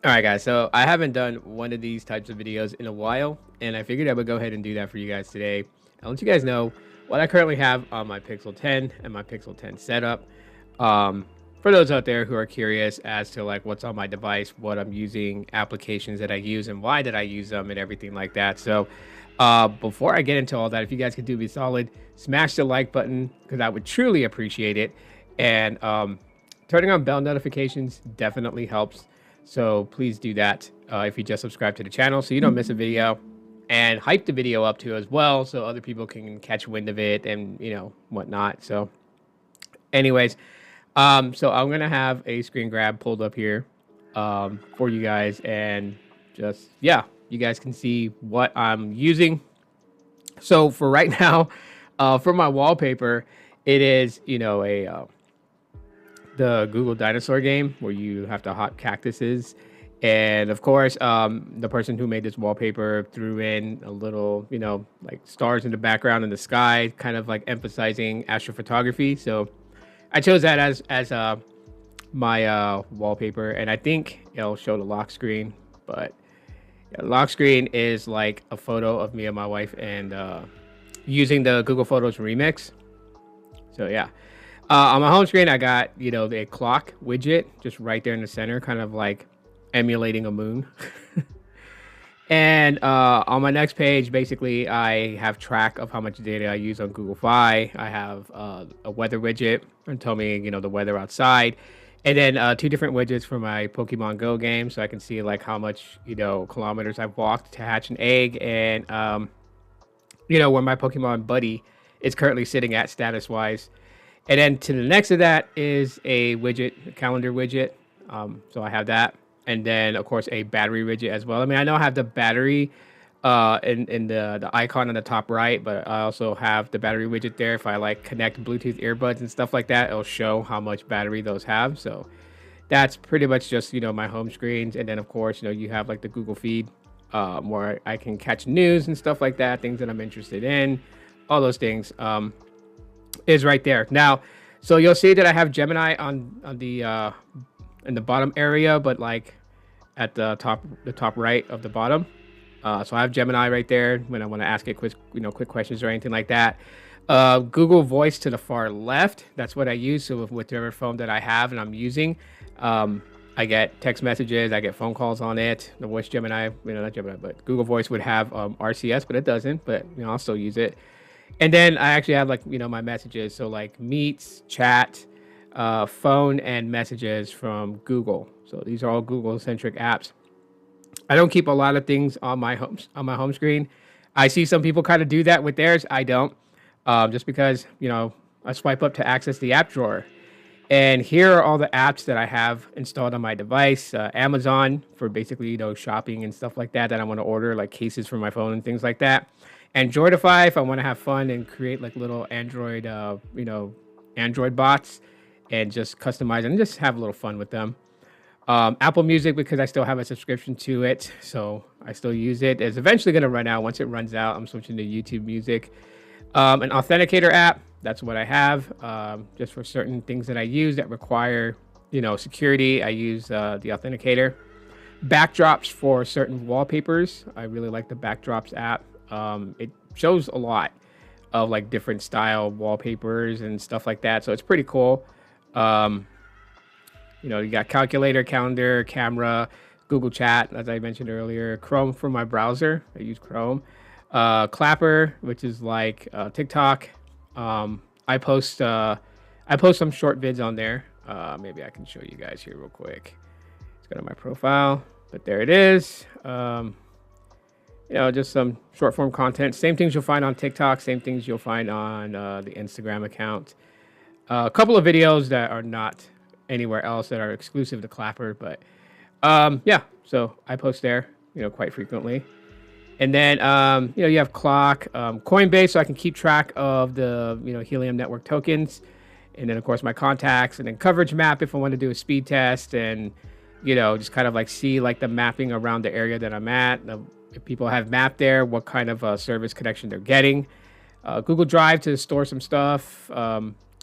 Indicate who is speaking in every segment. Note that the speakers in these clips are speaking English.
Speaker 1: All right, guys. So I haven't done one of these types of videos in a while, and I figured I would go ahead and do that for you guys today. I'll let you guys know what I currently have on my Pixel 10 and my Pixel 10 setup. Um, for those out there who are curious as to like what's on my device, what I'm using, applications that I use, and why did I use them, and everything like that. So, before I get into all that, if you guys could do me solid, smash the like button because I would truly appreciate it, and turning on bell notifications definitely helps. So please do that if you just subscribe to the channel so you don't miss a video, and hype the video up too as well so other people can catch wind of it and whatnot. So anyways, so I'm gonna have a screen grab pulled up here for you guys, and just yeah, you guys can see what I'm using. So for right now, for my wallpaper, it is a the Google dinosaur game where you have to hot cactuses. And of course, the person who made this wallpaper threw in a little, like stars in the background in the sky, kind of like emphasizing astrophotography. So I chose that as my wallpaper, and I think it'll show the lock screen. But yeah, lock screen is like a photo of me and my wife, and using the Google Photos remix. So yeah, on my home screen, I got the clock widget just right there in the center, kind of like emulating a moon. And on my next page, basically, I have track of how much data I use on Google Fi. I have a weather widget and tell me the weather outside, and then two different widgets for my Pokemon Go game, so I can see like how much kilometers I've walked to hatch an egg, and where my Pokemon buddy is currently sitting at status wise. And then to the next of that is a widget, a calendar widget. So I have that. And then, of course, a battery widget as well. I mean, I know I have the battery in the icon on the top right, but I also have the battery widget there. If I like connect Bluetooth earbuds and stuff like that, it'll show how much battery those have. So that's pretty much just, my home screens. And then, of course, you have like the Google feed where I can catch news and stuff like that, things that I'm interested in, all those things. Is right there now. So you'll see that I have Gemini on the in the bottom area, but like at the top right of the bottom. So I have Gemini right there when I want to ask it quick questions or anything like that. Google Voice to the far left. That's what I use. So with whichever phone that I have and I'm using, I get text messages, I get phone calls on it. The voice Gemini, not Gemini, but Google Voice would have RCS, but it doesn't. But I'll still use it. And then I actually have like my messages, so like meets, chat, phone, and messages from Google. So these are all Google centric apps. I don't keep a lot of things on my home screen. I see some people kind of do that with theirs. I don't, just because I swipe up to access the app drawer, and here are all the apps that I have installed on my device. Amazon for basically shopping and stuff like that I want to order, like cases for my phone and things like that. Androidify if I want to have fun and create like little Android bots and just customize and just have a little fun with them. Apple Music because I still have a subscription to it, so I still use it. It's eventually going to run out. Once it runs out, I'm switching to YouTube Music. An authenticator app, that's what I have, just for certain things that I use that require security. I use the authenticator. Backdrops for certain wallpapers. I really like the Backdrops app. It shows a lot of like different style wallpapers and stuff like that, so it's pretty cool. You got calculator, calendar, camera, Google Chat, as I mentioned earlier, Chrome for my browser. I use Chrome. Clapper, which is like TikTok. I post some short vids on there. Maybe I can show you guys here real quick. Let's go to my profile, but there it is. Just some short form content. Same things you'll find on TikTok, same things you'll find on the Instagram account. A couple of videos that are not anywhere else that are exclusive to Clapper, but yeah, so I post there, quite frequently. And then, you have Clock, Coinbase, so I can keep track of the, Helium Network tokens. And then, of course, my contacts, and then Coverage Map if I want to do a speed test and, just kind of like see like the mapping around the area that I'm at. If people have mapped there, what kind of service connection they're getting. Google Drive to store some stuff.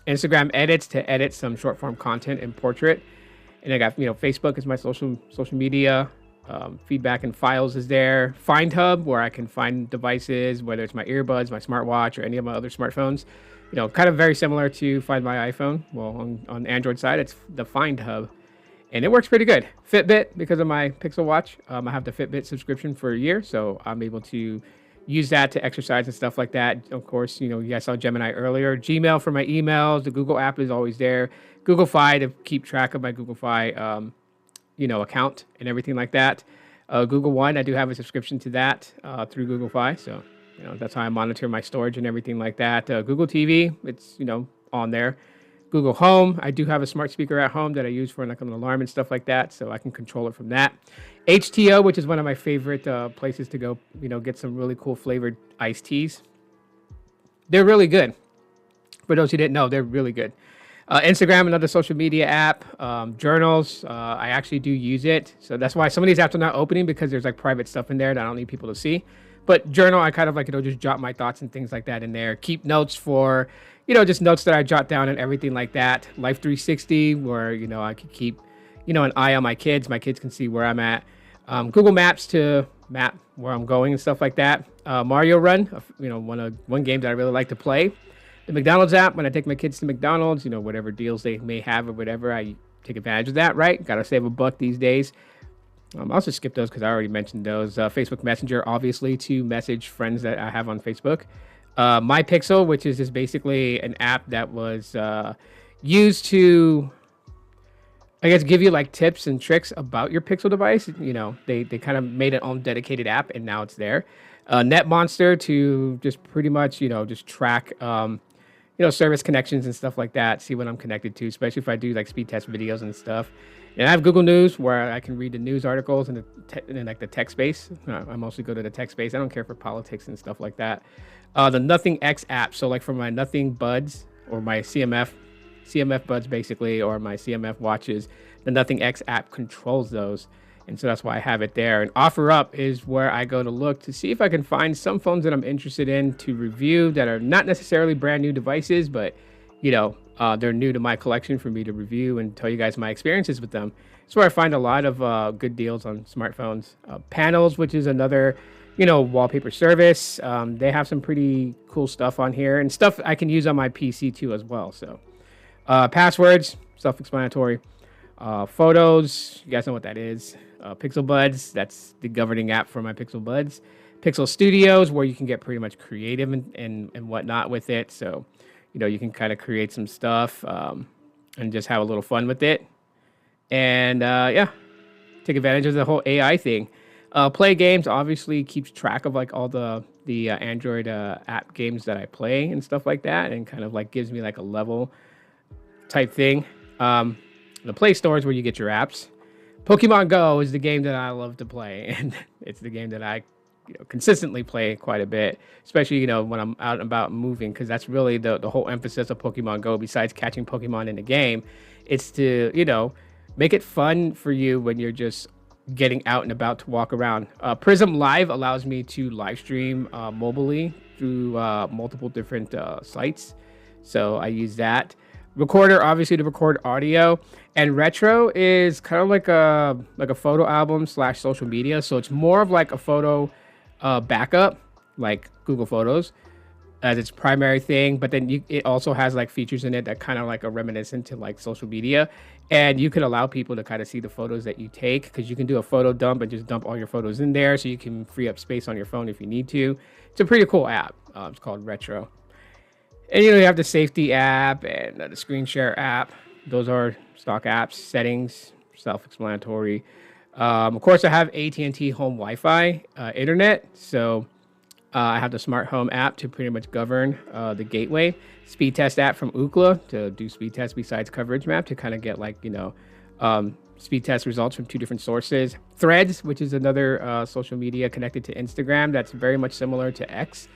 Speaker 1: Instagram Edits to edit some short form content in portrait. And I got, Facebook is my social media. Feedback and files is there. Find Hub, where I can find devices, whether it's my earbuds, my smartwatch, or any of my other smartphones. Kind of very similar to Find My iPhone. Well, on the Android side, it's the Find Hub, and it works pretty good. Fitbit, because of my Pixel Watch, I have the Fitbit subscription for a year, so I'm able to use that to exercise and stuff like that. Of course, you guys saw Gemini earlier. Gmail for my emails. The Google app is always there. Google Fi to keep track of my Google Fi, account and everything like that. Google One, I do have a subscription to that through Google Fi, so that's how I monitor my storage and everything like that. Google TV, it's on there. Google Home, I do have a smart speaker at home that I use for like an alarm and stuff like that, so I can control it from that. HTO, which is one of my favorite places to go, get some really cool flavored iced teas. They're really good. For those who didn't know, they're really good. Instagram, another social media app. Journals, I actually do use it. So that's why some of these apps are not opening, because there's like private stuff in there that I don't need people to see. But journal, I kind of like, just jot my thoughts and things like that in there. Keep notes for, just notes that I jot down and everything like that. Life 360, where, I could keep, an eye on my kids. My kids can see where I'm at. Google Maps to map where I'm going and stuff like that. Mario Run, one game that I really like to play. The McDonald's app, when I take my kids to McDonald's, whatever deals they may have or whatever, I take advantage of that, right? Got to save a buck these days. I'll also skip those because I already mentioned those. Facebook Messenger, obviously, to message friends that I have on Facebook. My Pixel, which is just basically an app that was used to, I guess, give you like tips and tricks about your Pixel device. They kind of made an own dedicated app, and now it's there. NetMonster to just pretty much, just track, service connections and stuff like that. See what I'm connected to, especially if I do like speed test videos and stuff. And I have Google News, where I can read the news articles in like the tech space. I mostly go to the tech space. I don't care for politics and stuff like that. The Nothing X app. So like for my Nothing Buds or my CMF buds basically, or my CMF watches, the Nothing X app controls those. And so that's why I have it there. And OfferUp is where I go to look to see if I can find some phones that I'm interested in to review that are not necessarily brand new devices, but they're new to my collection for me to review and tell you guys my experiences with them. It's where I find a lot of good deals on smartphones. Panels, which is another, wallpaper service. They have some pretty cool stuff on here, and stuff I can use on my PC too as well. So passwords, self-explanatory. Photos, you guys know what that is. Pixel Buds, that's the governing app for my Pixel Buds. Pixel Studios, where you can get pretty much creative and whatnot with it. So, you can kind of create some stuff and just have a little fun with it. And take advantage of the whole AI thing. Play games obviously keeps track of like all the Android app games that I play and stuff like that, and kind of like gives me like a level type thing. The Play Store is where you get your apps. Pokemon Go is the game that I love to play, and it's the game that I consistently play quite a bit, especially when I'm out and about moving, because that's really the whole emphasis of Pokemon Go. Besides catching Pokemon in the game, it's to make it fun for you when you're just getting out and about to walk around. Prism Live allows me to live stream mobilely through multiple different sites, so I use that. Recorder, obviously, to record audio. And Retro is kind of like a photo album / social media. So it's more of like a photo backup, like Google Photos, as its primary thing. But then it also has like features in it that kind of like are reminiscent to like social media. And you can allow people to kind of see the photos that you take, because you can do a photo dump and just dump all your photos in there, so you can free up space on your phone if you need to. It's a pretty cool app. It's called Retro. And you have the safety app and the screen share app. Those are stock apps. Settings, self-explanatory. Of course, I have AT&T Home Wi-Fi internet. So I have the Smart Home app to pretty much govern the gateway. Speed test app from Ookla to do speed tests besides coverage map, to kind of get like, speed test results from two different sources. Threads, which is another social media connected to Instagram that's very much similar to X.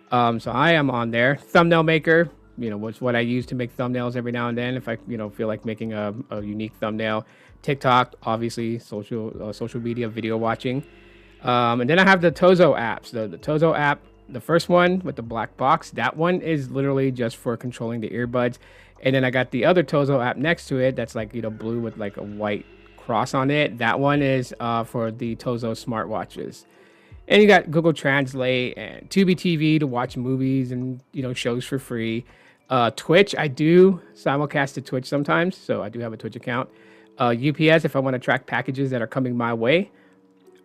Speaker 1: So I am on there. Thumbnail Maker, what's what I use to make thumbnails every now and then if I, feel like making a unique thumbnail. TikTok, obviously, social media video watching. And then I have the Tozo apps. The Tozo app, the first one with the black box, that one is literally just for controlling the earbuds. And then I got the other Tozo app next to it that's like, blue with like a white cross on it. That one is for the Tozo smartwatches. And you got Google Translate and Tubi TV to watch movies and shows for free. Twitch, I do simulcast to Twitch sometimes, so I do have a Twitch account. UPS if I want to track packages that are coming my way.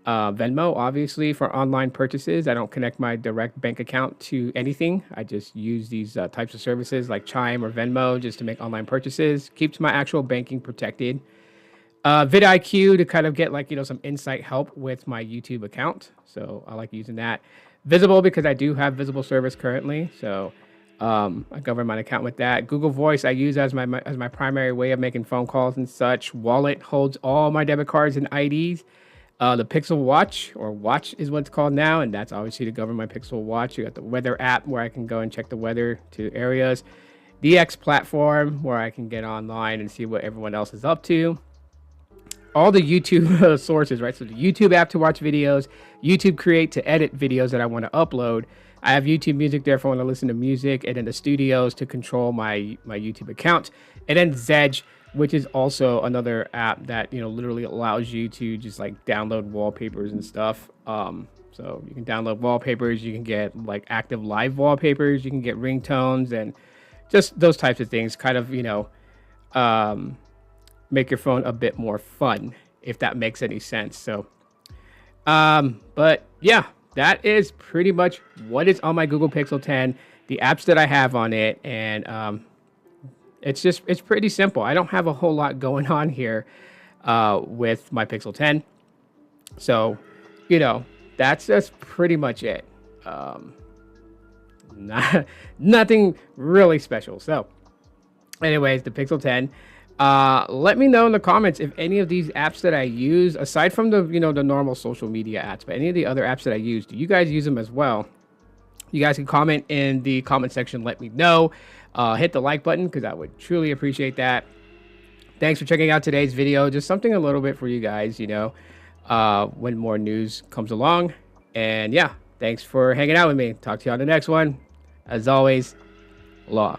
Speaker 1: Venmo, obviously, for online purchases. I don't connect my direct bank account to anything. I just use these types of services like Chime or Venmo just to make online purchases. Keeps my actual banking protected. vidIQ to kind of get like, some insight help with my YouTube account. So I like using that. Visible because I do have Visible service currently. So I govern my account with that. Google Voice I use as my primary way of making phone calls and such. Wallet holds all my debit cards and IDs. The Pixel Watch, or Watch is what it's called now, and that's obviously to govern my Pixel Watch. You got the weather app where I can go and check the weather to areas. DX platform where I can get online and see what everyone else is up to. All the YouTube sources, right? So the YouTube app to watch videos, YouTube Create to edit videos that I want to upload. I have YouTube Music there if I want to listen to music, and then the Studios to control my YouTube account, and then Zedge, which is also another app that literally allows you to just like download wallpapers and stuff. So you can download wallpapers, you can get like active live wallpapers, you can get ringtones, and just those types of things. Kind of make your phone a bit more fun, if that makes any sense. So, but yeah, that is pretty much what is on my Google Pixel 10, the apps that I have on it, and it's pretty simple. I don't have a whole lot going on here with my Pixel 10. So, that's just pretty much it. Nothing really special. So, anyways, the Pixel 10. Let me know in the comments if any of these apps that I use, aside from the the normal social media apps, but any of the other apps that I use, do you guys use them as well? You guys can comment in the comment section. Let me know. Hit the like button because I would truly appreciate that. Thanks for checking out today's video. Just something a little bit for you guys, when more news comes along. And yeah, thanks for hanging out with me. Talk to you on the next one. As always, Law.